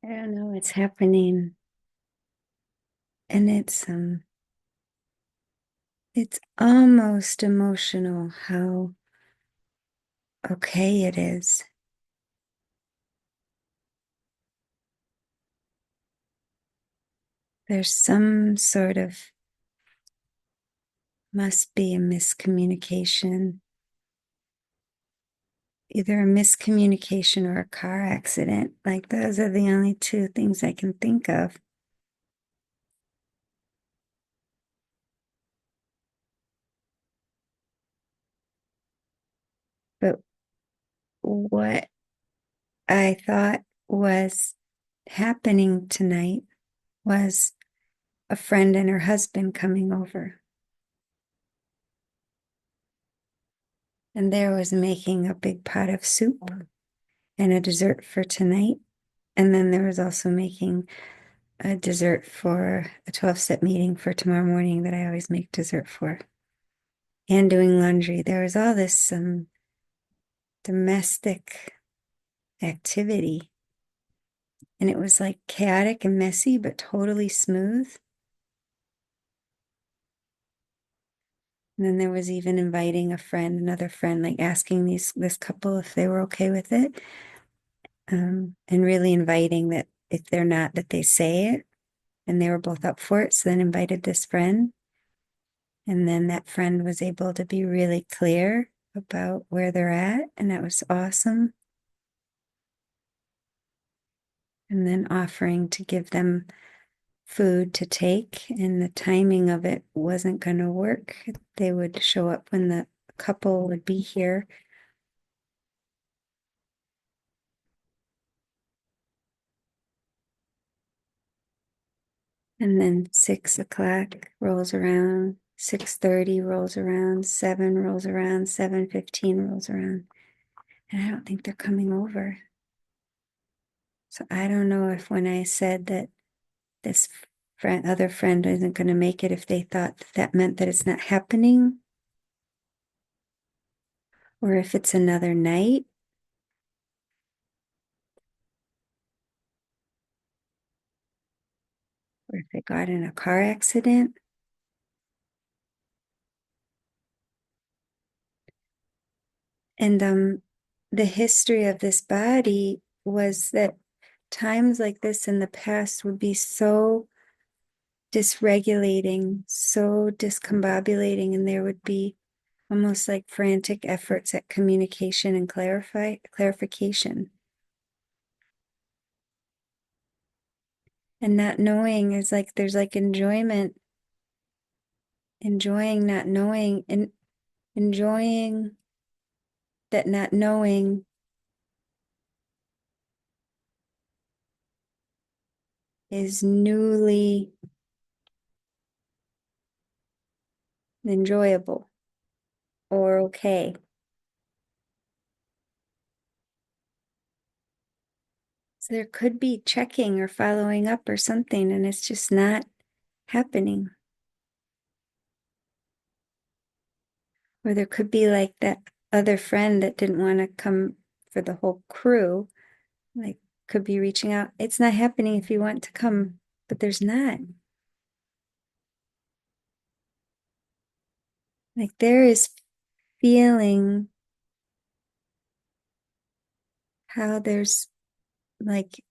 I don't know, it's happening. And it's almost emotional how okay it is. There's some sort of must be a miscommunication, either a miscommunication or a car accident. Like those are the only two things I can think of. But what I thought was happening tonight was a friend and her husband coming over. And there was making a big pot of soup and a dessert for tonight. And then there was also making a dessert for a 12-step meeting for tomorrow morning that I always make dessert for. And doing laundry. There was all this domestic activity. And it was like chaotic and messy, but totally smooth. And then there was even inviting a friend, another friend, like asking this couple if they were okay with it. And really inviting that if they're not, that they say it. And they were both up for it. So then invited this friend. And then that friend was able to be really clear about where they're at. And that was awesome. And then offering to give them food to take. And the timing of it wasn't going to work. They would show up when the couple would be here. And then 6 o'clock rolls around, 6:30 rolls around, 7 rolls around, 7:15 rolls around. And I don't think they're coming over. So I don't know if when I said that this other friend isn't going to make it, if they thought that meant that it's not happening, or if it's another night, or if they got in a car accident. And the history of this body was that times like this in the past would be so dysregulating, so discombobulating, and there would be almost like frantic efforts at communication and clarification. And not knowing is like there's like enjoyment, enjoying not knowing, and enjoying that not knowing is newly enjoyable or okay. So there could be checking or following up or something, and it's just not happening. Or there could be like that other friend that didn't want to come for the whole crew, like could be reaching out. It's not happening if you want to come, but there's not. Like there is feeling how there's like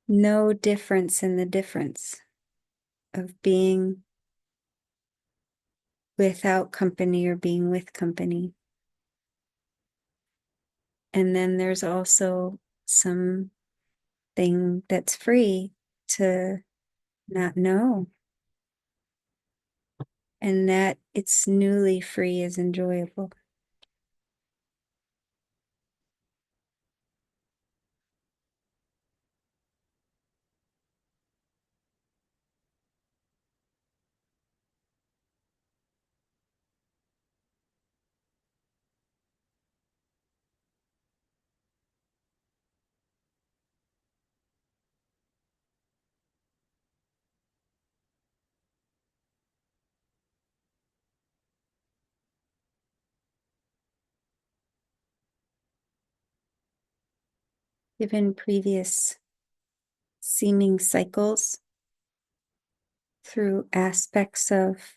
no difference in the difference of being without company or being with company. And then there's also something that's free to not know. And that it's newly free is enjoyable. Given previous seeming cycles through aspects of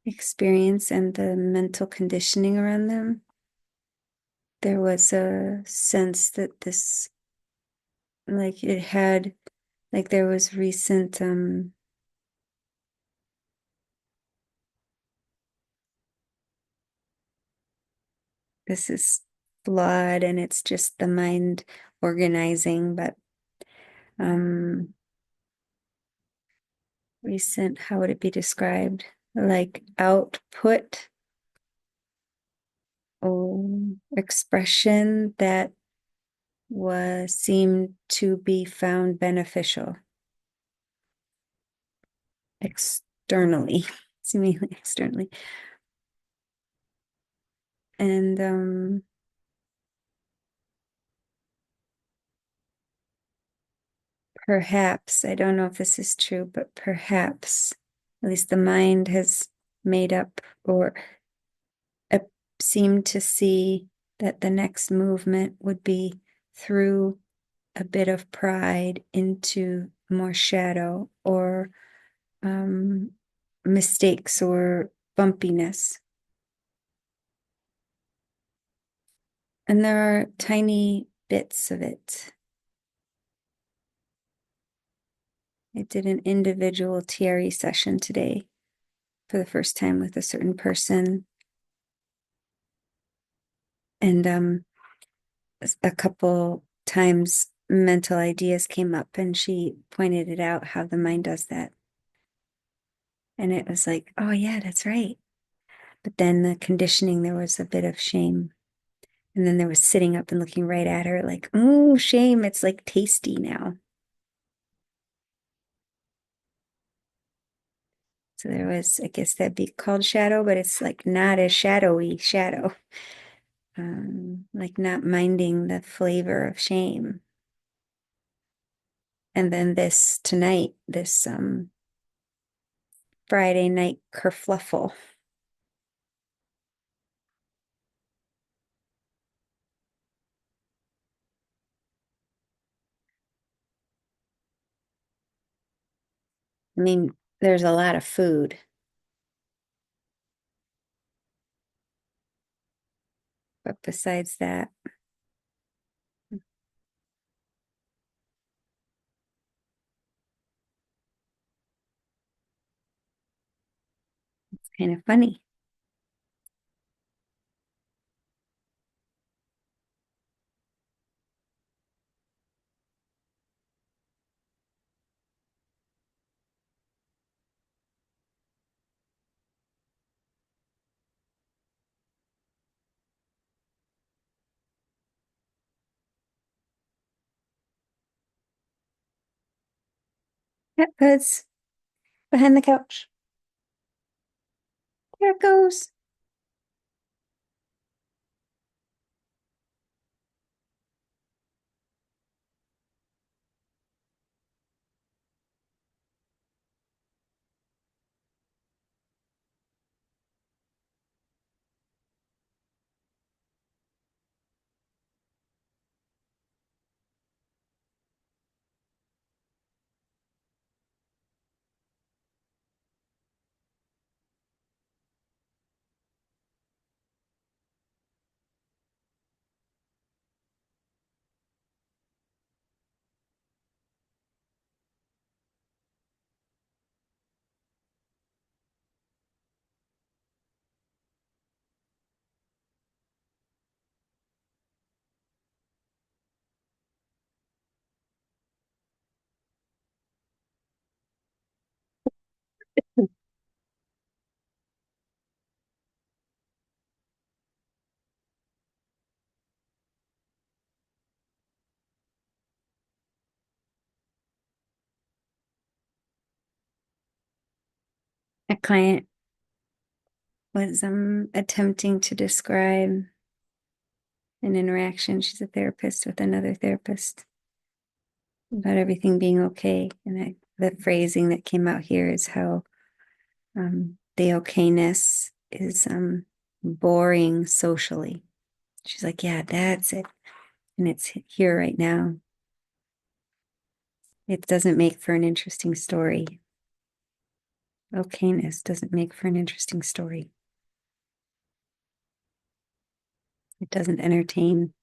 experience and the mental conditioning around them. There was a sense that this, like it had, like there was recent, this is flawed and it's just the mind organizing, but um recent, how would it be described? Like output or expression that was seemed to be found beneficial externally, seemingly externally. And perhaps, I don't know if this is true, but perhaps at least the mind has made up or uh, seemed to see that the next movement would be through a bit of pride into more shadow or mistakes or bumpiness. And there are tiny bits of it. I did an individual TRE session today for the first time with a certain person. And a couple times mental ideas came up and she pointed it out how the mind does that. And it was like, oh yeah, that's right. But then the conditioning, there was a bit of shame. And then there was sitting up and looking right at her like, oh, shame. It's like tasty now. So there was, I guess that'd be called shadow, but it's like not a shadowy shadow. Like not minding the flavor of shame. And then this tonight, this Friday night kerfluffle. I mean, there's a lot of food, but besides that, it's kind of funny. Yep, it's behind the couch. There it goes. A client was attempting to describe an interaction. She's a therapist with another therapist about everything being okay. And the phrasing that came out here is how the okayness is boring socially. She's like, yeah, that's it. and it's here right now. It doesn't make for an interesting story. Okayness doesn't make for an interesting story. It doesn't entertain.